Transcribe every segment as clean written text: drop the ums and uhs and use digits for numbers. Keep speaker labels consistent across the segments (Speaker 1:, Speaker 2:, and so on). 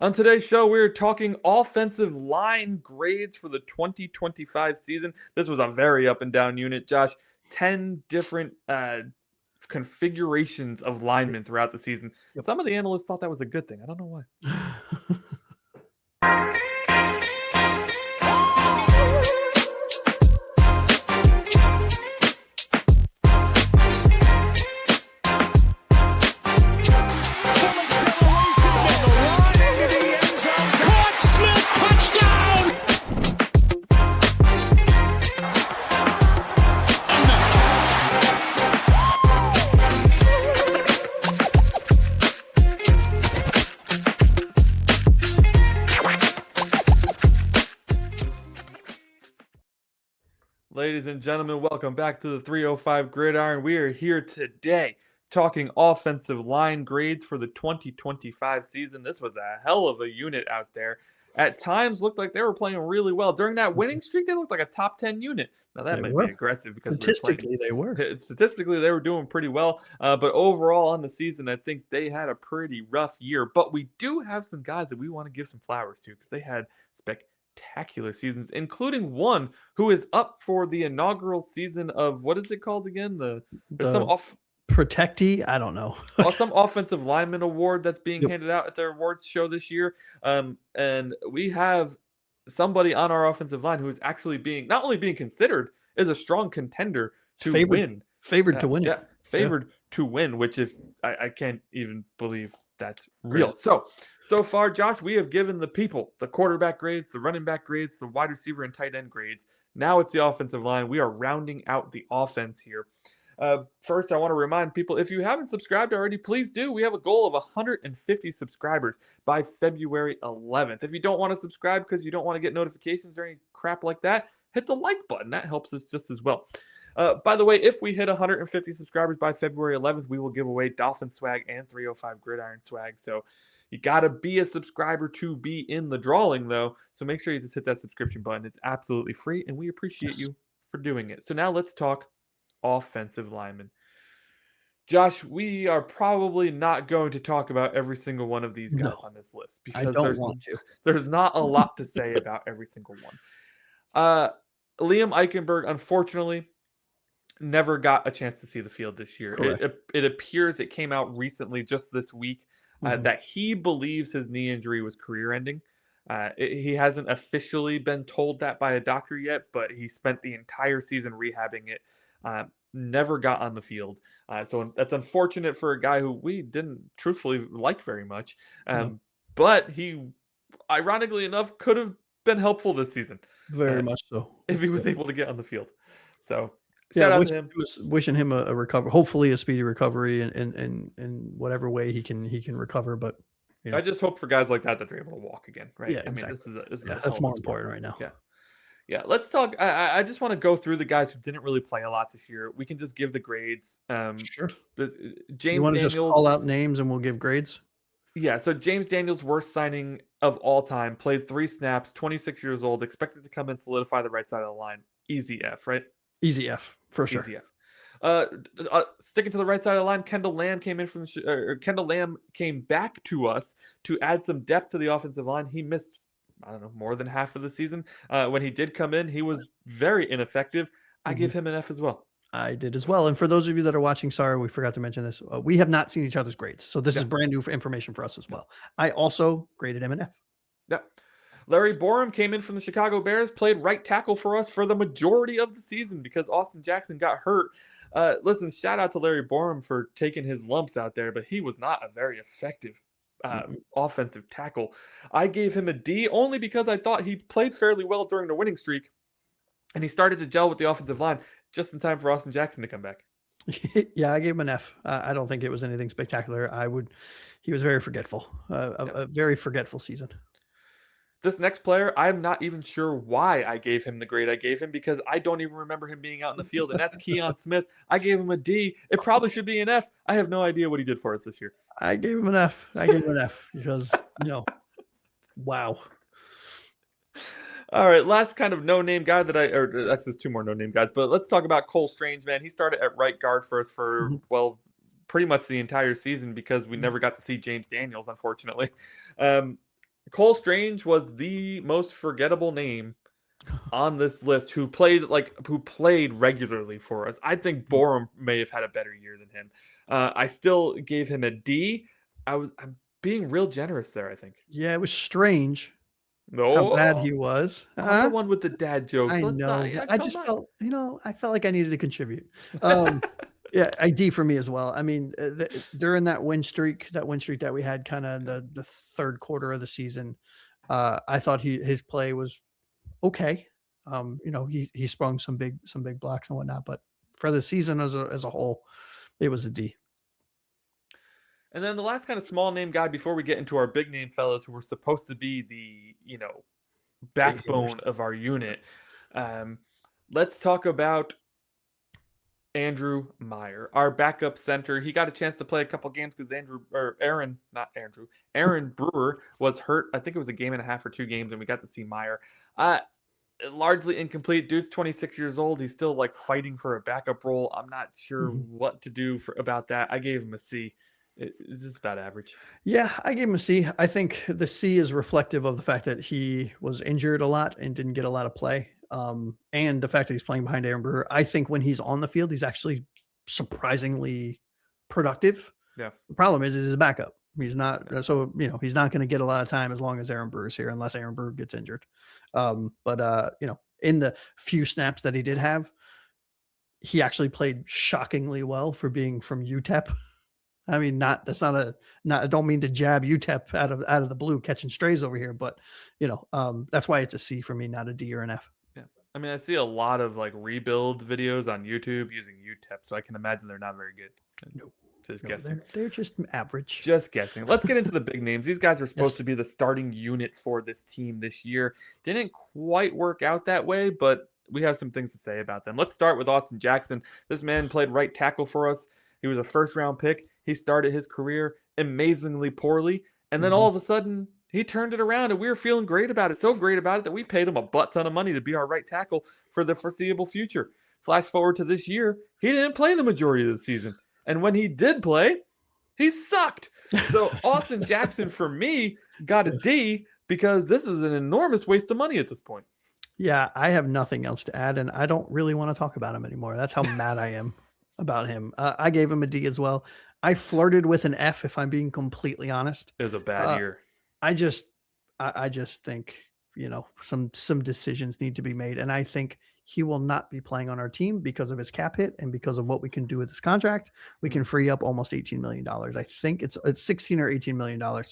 Speaker 1: On today's show, we're talking offensive line grades for the 2025 season. This was a very up and down unit, Josh. 10 different configurations of linemen throughout the season.
Speaker 2: Yep.
Speaker 1: Some of the analysts thought that was a good thing. I don't know why. Ladies and gentlemen, welcome back to the 305 Gridiron. We are here today talking offensive line grades for the 2025 season. This was a hell of a unit out there. At times, looked like they were playing really well. During that winning streak, they looked like a top 10 unit. Now, that might be aggressive because
Speaker 2: statistically, they were.
Speaker 1: Statistically, they were doing pretty well. But overall, on the season, I think they had a pretty rough year. But we do have some guys that we want to give some flowers to because they had spectacular seasons, including one who is up for the inaugural season of, what is it called again? There's some
Speaker 2: protectee. I don't know.
Speaker 1: Some offensive lineman award that's being handed out at their awards show this year. And we have somebody on our offensive line who is actually not only being considered, is a strong contender to win.
Speaker 2: Favored to win.
Speaker 1: Yeah, favored to win, which I can't even believe that's real. So far, Josh, we have given the people the quarterback grades, the running back grades, the wide receiver and tight end grades. Now it's the offensive line. We are rounding out the offense here. First, I want to remind people, if you haven't subscribed already, please do. We have a goal of 150 subscribers by February 11th. If you don't want to subscribe because you don't want to get notifications or any crap like that, hit the like button. That helps us just as well. By the way, if we hit 150 subscribers by February 11th, we will give away Dolphins swag and 305 Gridiron swag. So you got to be a subscriber to be in the drawing, though. So make sure you just hit that subscription button. It's absolutely free, and we appreciate you for doing it. So now let's talk offensive linemen. Josh, we are probably not going to talk about every single one of these guys on this list because there's not a lot to say about every single one. Liam Eichenberg, unfortunately, never got a chance to see the field this year. It appears, it came out recently, just this week, that he believes his knee injury was career-ending. He hasn't officially been told that by a doctor yet, but he spent the entire season rehabbing it. Never got on the field. So that's unfortunate for a guy who we didn't truthfully like very much. But he, ironically enough, could have been helpful this season.
Speaker 2: Very much so.
Speaker 1: If he was able to get on the field. So shout out to him.
Speaker 2: Wishing him a recovery, hopefully a speedy recovery in whatever way he can recover. But
Speaker 1: I just hope for guys like that they're able to walk again, right?
Speaker 2: Yeah, exactly.
Speaker 1: I mean, this is
Speaker 2: that's more important right now.
Speaker 1: Yeah. Let's talk. I just want to go through the guys who didn't really play a lot this year. We can just give the grades.
Speaker 2: Sure.
Speaker 1: James
Speaker 2: you want to
Speaker 1: Daniels,
Speaker 2: just call out names and we'll give grades?
Speaker 1: Yeah. So James Daniels, worst signing of all time, played 3 snaps, 26 years old, expected to come and solidify the right side of the line. Easy F, right?
Speaker 2: Easy F, for sure.
Speaker 1: Easy F. Sticking to the right side of the line, Kendall Lamb came back to us to add some depth to the offensive line. He missed, I don't know, more than half of the season. When he did come in, he was very ineffective. I give him an F as well.
Speaker 2: I did as well. And for those of you that are watching, sorry, we forgot to mention this. We have not seen each other's grades. So this is brand new information for us as well. I also graded him an F.
Speaker 1: Yeah. Larry Borum came in from the Chicago Bears, played right tackle for us for the majority of the season because Austin Jackson got hurt. Listen, shout out to Larry Borum for taking his lumps out there, but he was not a very effective offensive tackle. I gave him a D only because I thought he played fairly well during the winning streak, and he started to gel with the offensive line just in time for Austin Jackson to come back.
Speaker 2: Yeah, I gave him an F. I don't think it was anything spectacular. He was very forgetful. A very forgetful season.
Speaker 1: This next player, I'm not even sure why I gave him the grade I gave him because I don't even remember him being out in the field, and that's Keon Smith. I gave him a D. It probably should be an F. I have no idea what he did for us this year.
Speaker 2: I gave him an F. Because, wow.
Speaker 1: All right, last kind of no-name guy that's just 2 more no-name guys, but let's talk about Cole Strange, man. He started at right guard for us for, pretty much the entire season because we never got to see James Daniels, unfortunately. Cole Strange was the most forgettable name on this list who played regularly for us. I think Borum may have had a better year than him. I still gave him a D. I'm being real generous there, I think.
Speaker 2: Yeah, it was strange how bad
Speaker 1: No,
Speaker 2: he was.
Speaker 1: I'm the one with the dad jokes.
Speaker 2: I
Speaker 1: Let's
Speaker 2: know,
Speaker 1: not. Yeah,
Speaker 2: but I
Speaker 1: come
Speaker 2: just
Speaker 1: on.
Speaker 2: felt, I felt like I needed to contribute. Yeah, ID for me as well. I mean, during that win streak that we had, kind of the third quarter of the season, I thought his play was okay. He sprung some big blocks and whatnot, but for the season as a whole, it was a D.
Speaker 1: And then the last kind of small name guy before we get into our big name fellas who were supposed to be the,
Speaker 2: Big hitters.
Speaker 1: backbone of our unit. Um, let's talk about Andrew Meyer, our backup center. He got a chance to play a couple games because Aaron Brewer was hurt. I think it was a game and a half or 2 games, and we got to see Meyer. Largely incomplete. Dude's 26 years old. He's still like fighting for a backup role. I'm not sure what to do about that. I gave him a C. It's just about average.
Speaker 2: Yeah, I gave him a C. I think the C is reflective of the fact that he was injured a lot and didn't get a lot of play. And the fact that he's playing behind Aaron Brewer. I think when he's on the field, he's actually surprisingly productive.
Speaker 1: Yeah.
Speaker 2: The problem is his backup. He's not, so he's not going to get a lot of time as long as Aaron Brewer's here, unless Aaron Brewer gets injured. But in the few snaps that he did have, he actually played shockingly well for being from UTEP. I mean, I don't mean to jab UTEP out of the blue catching strays over here, but that's why it's a C for me, not a D or an F.
Speaker 1: Yeah. I mean, I see a lot of like rebuild videos on YouTube using UTEP, so I can imagine they're not very good.
Speaker 2: No.
Speaker 1: Just guessing.
Speaker 2: They're just average.
Speaker 1: Just guessing. Let's get into the big names. These guys are supposed to be the starting unit for this team this year. Didn't quite work out that way, but we have some things to say about them. Let's start with Austin Jackson. This man played right tackle for us. He was a first-round pick. He started his career amazingly poorly, and then all of a sudden, he turned it around, and we were feeling great about it. So great about it that we paid him a butt ton of money to be our right tackle for the foreseeable future. Flash forward to this year, he didn't play the majority of the season. And when he did play, he sucked. So Austin Jackson, for me, got a D because this is an enormous waste of money at this point.
Speaker 2: Yeah, I have nothing else to add, and I don't really want to talk about him anymore. That's how mad I am about him. I gave him a D as well. I flirted with an F, if I'm being completely honest.
Speaker 1: It was a bad year.
Speaker 2: I just think, some decisions need to be made. And I think he will not be playing on our team because of his cap hit and because of what we can do with his contract. We can free up almost $18 million. I think it's 16 or $18 million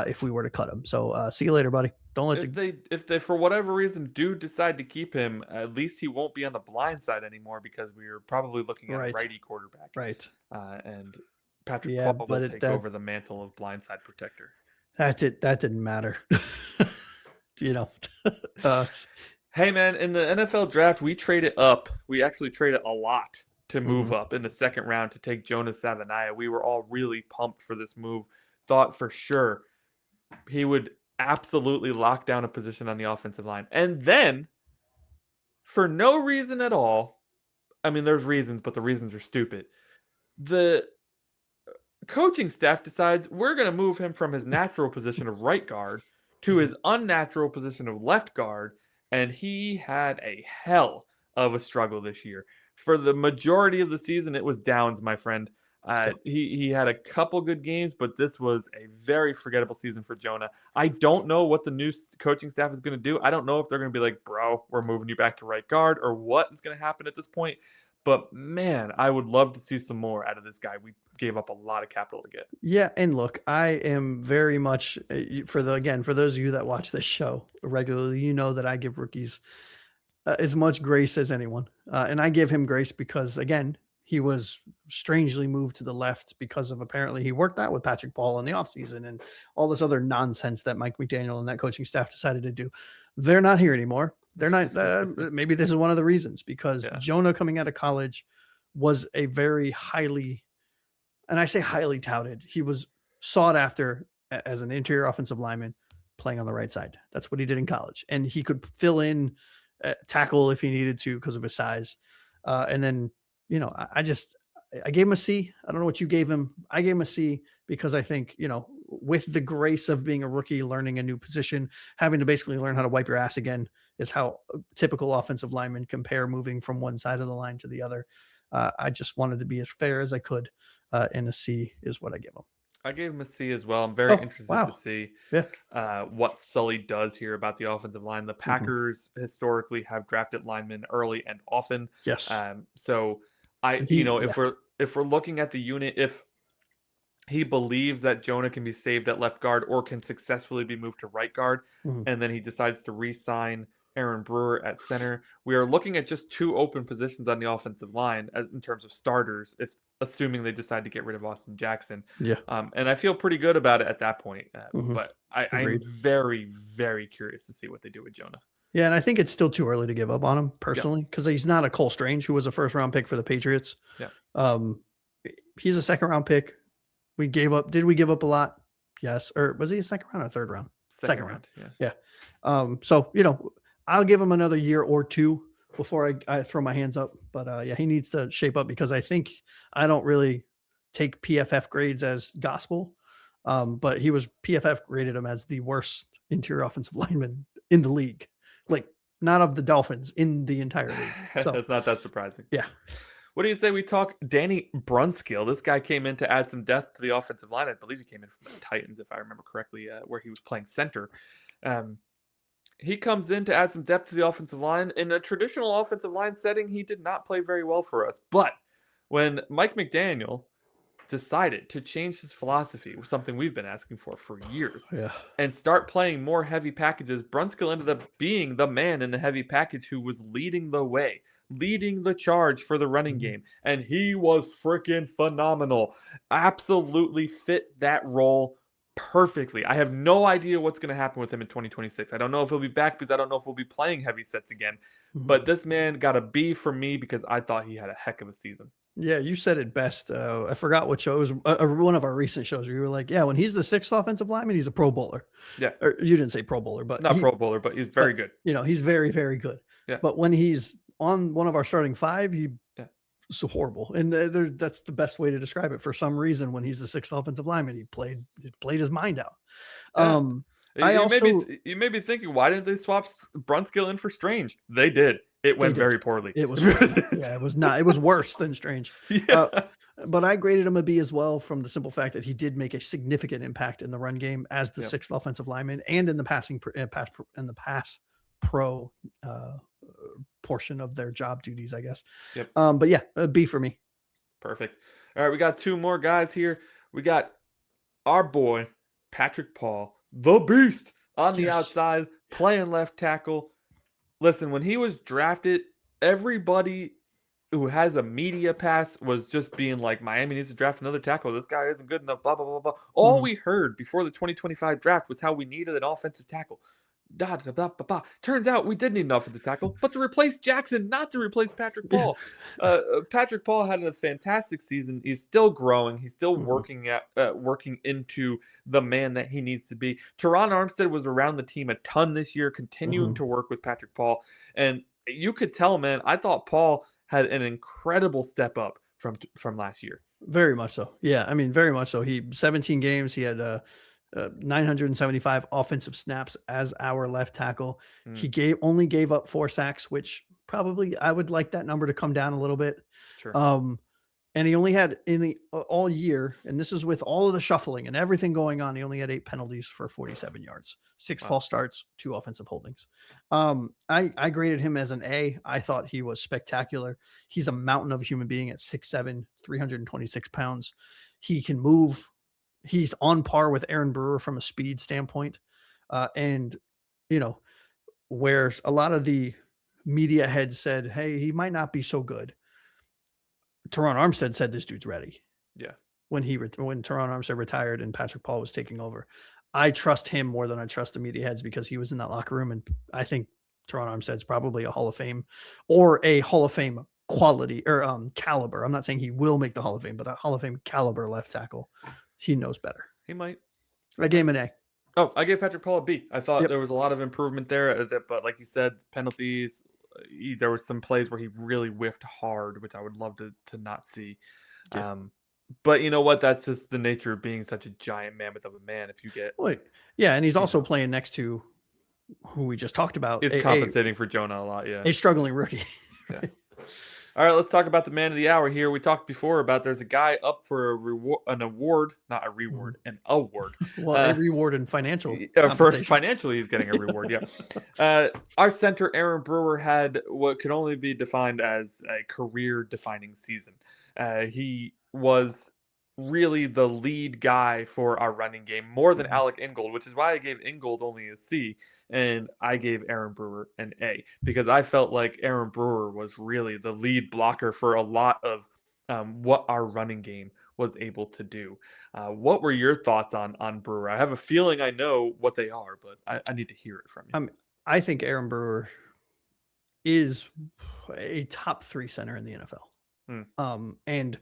Speaker 2: if we were to cut him. So see you later, buddy. Don't let
Speaker 1: if they for whatever reason do decide to keep him, at least he won't be on the blind side anymore because we are probably looking at a righty quarterback.
Speaker 2: Right.
Speaker 1: And Patrick Paul will take over the mantle of blindside protector.
Speaker 2: That didn't matter.
Speaker 1: Hey man, in the NFL draft, we traded up. We actually traded a lot to move up in the second round to take Jonas Savaiinaea. We were all really pumped for this move. Thought for sure he would absolutely lock down a position on the offensive line. And then, for no reason at all, I mean, there's reasons, but the reasons are stupid. The coaching staff decides we're going to move him from his natural position of right guard to his unnatural position of left guard, and he had a hell of a struggle this year. For the majority of the season, it was downs, my friend. He had a couple good games, but this was a very forgettable season for Jonah. I don't know what the new coaching staff is going to do. I don't know if they're going to be like, bro, we're moving you back to right guard, or what is going to happen at this point. But man, I would love to see some more out of this guy. We gave up a lot of capital to get.
Speaker 2: Yeah, and look, I am very much for those of you that watch this show regularly, you know that I give rookies as much grace as anyone, and I give him grace because again, he was strangely moved to the left because of apparently he worked out with Patrick Paul in the offseason and all this other nonsense that Mike McDaniel and that coaching staff decided to do. They're not here anymore. They're not. Maybe this is one of the reasons because Jonah coming out of college was a very highly, and I say highly touted. He was sought after as an interior offensive lineman playing on the right side. That's what he did in college, and he could fill in tackle if he needed to because of his size. And then I gave him a C. I don't know what you gave him. I gave him a C because I think with the grace of being a rookie, learning a new position, having to basically learn how to wipe your ass again is how typical offensive linemen compare moving from one side of the line to the other. I just wanted to be as fair as I could, and a C is what I give him.
Speaker 1: I gave him a C as well. I'm very
Speaker 2: Oh,
Speaker 1: interested to
Speaker 2: wow.
Speaker 1: see
Speaker 2: Yeah.
Speaker 1: what Sully does here about the offensive line. The Packers historically have drafted linemen early and often.
Speaker 2: Yes.
Speaker 1: So
Speaker 2: And he,
Speaker 1: if we're looking at the unit, if he believes that Jonah can be saved at left guard or can successfully be moved to right guard,
Speaker 2: Mhm.
Speaker 1: and then he decides to re-sign Aaron Brewer at center. We are looking at just 2 open positions on the offensive line as in terms of starters, if assuming they decide to get rid of Austin Jackson.
Speaker 2: Yeah.
Speaker 1: And I feel pretty good about it at that point.
Speaker 2: Mhm.
Speaker 1: But I'm
Speaker 2: Agreed.
Speaker 1: very, very curious to see what they do with Jonah.
Speaker 2: Yeah, and I think it's still too early to give up on him personally because he's not a Cole Strange who was a first round pick for the Patriots.
Speaker 1: Yeah.
Speaker 2: He's a second round pick. We gave up. Did we give up a lot? Yes. Or was he a second round or third round? Second round.
Speaker 1: Yeah.
Speaker 2: So I'll give him another year or two before I throw my hands up. But yeah, he needs to shape up because I think I don't really take PFF grades as gospel. But PFF graded him as the worst interior offensive lineman in the league. Like, not of the Dolphins, in the entire league. So
Speaker 1: That's not that surprising.
Speaker 2: yeah.
Speaker 1: What do you say we talk Danny Brunskill? This guy came in to add some depth to the offensive line. I believe he came in from the Titans, if I remember correctly, where he was playing center. He comes in to add some depth to the offensive line. In a traditional offensive line setting, he did not play very well for us. But when Mike McDaniel decided to change his philosophy, something we've been asking for years, and start playing more heavy packages, Brunskill ended up being the man in the heavy package who was leading the way, leading the charge for the running game. And he was freaking phenomenal. Absolutely fit that role perfectly. I have no idea what's going to happen with him in 2026. I don't know if he'll be back because I don't know if we'll be playing heavy sets again. But this man got a B for me because I thought he had a heck of a season.
Speaker 2: Yeah, you said it best. I forgot what show. It was one of our recent shows where you were like, yeah, when he's the 6th offensive lineman, he's a Pro Bowler.
Speaker 1: Yeah.
Speaker 2: Or you didn't say Pro Bowler, but
Speaker 1: not Pro Bowler, but he's very good.
Speaker 2: He's very, very good.
Speaker 1: Yeah.
Speaker 2: But when he's on one of our starting 5, he's horrible. And that's the best way to describe it. For some reason, when he's the 6th offensive lineman, he played his mind out.
Speaker 1: You may be thinking, why didn't they swap Brunskill in for Strange? They did. It went very poorly.
Speaker 2: It was it was not. It was worse than Strange.
Speaker 1: Yeah.
Speaker 2: But I graded him a B as well from the simple fact that he did make a significant impact in the run game as the 6th offensive lineman and in the pass pro portion of their job duties, I guess.
Speaker 1: Yep.
Speaker 2: But yeah, a B for me.
Speaker 1: Perfect. All right, we got 2 more guys here. We got our boy Patrick Paul, the beast, on the outside, playing left tackle. Listen, when he was drafted, everybody who has a media pass was just being like, Miami needs to draft another tackle. This guy isn't good enough, blah, blah, blah, blah. All we heard before the 2025 draft was how we needed an offensive tackle. Turns out we did need an offensive tackle, but to replace Jackson, not to replace Patrick Paul. Patrick Paul had a fantastic season. He's still growing. He's still working into the man that he needs to be. Teron Armstead was around the team a ton this year, continuing to work with Patrick Paul. And you could tell, man, I thought Paul had an incredible step up from last year.
Speaker 2: Very much so. Yeah, I mean, very much so. 17 games. He had 975 offensive snaps as our left tackle. He only gave up 4 sacks, which probably I would like that number to come down a little bit.
Speaker 1: Sure.
Speaker 2: And he only had all year, and this is with all of the shuffling and everything going on, he only had 8 penalties for 47 yards, 6 false starts, 2 offensive holdings. I graded him as an A. I thought he was spectacular. He's a mountain of a human being at 6'7", 326 pounds. He can move. He's on par with Aaron Brewer from a speed standpoint. And, where a lot of the media heads said, hey, he might not be so good. Teron Armstead said this dude's ready.
Speaker 1: Yeah.
Speaker 2: When Teron Armstead retired and Patrick Paul was taking over, I trust him more than I trust the media heads because he was in that locker room. And I think Teron Armstead's probably a Hall of Fame or a Hall of Fame quality or caliber. I'm not saying he will make the Hall of Fame, but a Hall of Fame caliber left tackle. He knows better.
Speaker 1: He might.
Speaker 2: I gave him an A.
Speaker 1: Oh, I gave Patrick Paul a B. I thought there was a lot of improvement there, but like you said, penalties. There were some plays where he really whiffed hard, which I would love to not see. But you know what? That's just the nature of being such a giant mammoth of a man. If you get,
Speaker 2: Wait, yeah, and he's also
Speaker 1: know.
Speaker 2: playing next to who we just talked about,
Speaker 1: It's compensating for Jonah a lot. Yeah.
Speaker 2: a struggling rookie.
Speaker 1: Yeah. All right, let's talk about the man of the hour here. We talked before about there's a guy up for an award, not a reward, an award.
Speaker 2: Well, a reward in financial
Speaker 1: For
Speaker 2: compensation.
Speaker 1: financially, he's getting a reward. Yeah. Our center, Aaron Brewer, had what could only be defined as a career-defining season. He was really the lead guy for our running game, more than Alec Ingold, which is why I gave Ingold only a C, and I gave Aaron Brewer an A, because I felt like Aaron Brewer was really the lead blocker for a lot of what our running game was able to do. What were your thoughts on Brewer? I have a feeling I know what they are, but I need to hear it from you.
Speaker 2: I think Aaron Brewer is a top 3 center in the NFL. And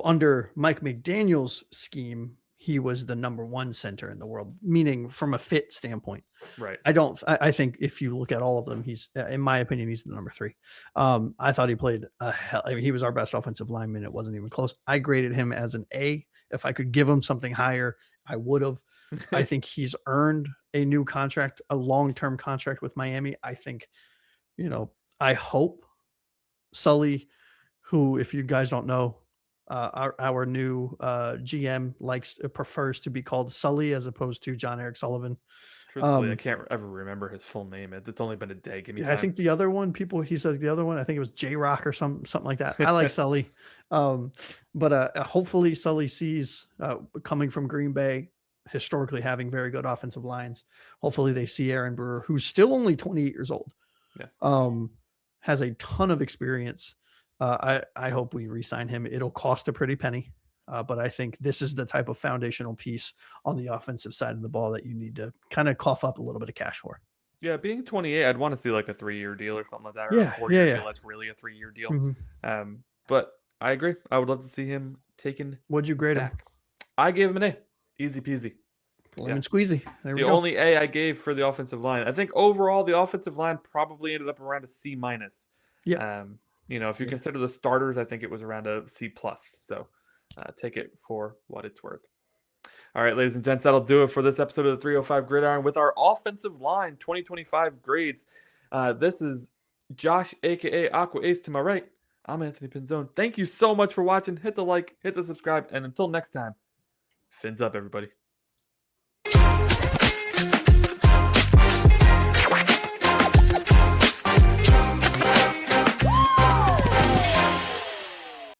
Speaker 2: under Mike McDaniel's scheme, he was the number 1 center in the world, meaning from a fit standpoint.
Speaker 1: Right.
Speaker 2: I think if you look at all of them, he's, in my opinion, he's the number 3. I thought he played he was our best offensive lineman. It wasn't even close. I graded him as an A. If I could give him something higher, I would have. I think he's earned a new contract, a long-term contract with Miami. I think, I hope Sully, who, if you guys don't know, our new GM prefers to be called Sully as opposed to John Eric Sullivan.
Speaker 1: Truthfully, I can't ever remember his full name. It's only been a day. Give me time.
Speaker 2: I think the other one, he said the other one, I think it was J-Rock or something like that. I like Sully. But hopefully Sully sees, coming from Green Bay, historically having very good offensive lines. Hopefully they see Aaron Brewer, who's still only 28 years old.
Speaker 1: Yeah.
Speaker 2: Has a ton of experience. I hope we re-sign him. It'll cost a pretty penny, but I think this is the type of foundational piece on the offensive side of the ball that you need to kind of cough up a little bit of cash for.
Speaker 1: Yeah, being 28, I'd want to see like a 3-year deal or something like that, or
Speaker 2: Yeah,
Speaker 1: a 4-year
Speaker 2: yeah.
Speaker 1: deal. That's really a 3-year deal.
Speaker 2: Mm-hmm.
Speaker 1: But I agree. I would love to see him taken.
Speaker 2: What'd you grade him?
Speaker 1: I gave him an A. Easy peasy.
Speaker 2: Lemon squeezy. There we
Speaker 1: The
Speaker 2: go.
Speaker 1: only A I gave for the offensive line. I think overall the offensive line probably ended up around a C minus.
Speaker 2: Yeah.
Speaker 1: If you consider the starters, I think it was around a C plus. So take it for what it's worth. All right, ladies and gents, that'll do it for this episode of the 305 Gridiron with our offensive line 2025 grades. This is Josh, aka Aqua Ace, to my right. I'm Anthony Pinzone. Thank you so much for watching. Hit the like, hit the subscribe, and until next time, fins up, everybody.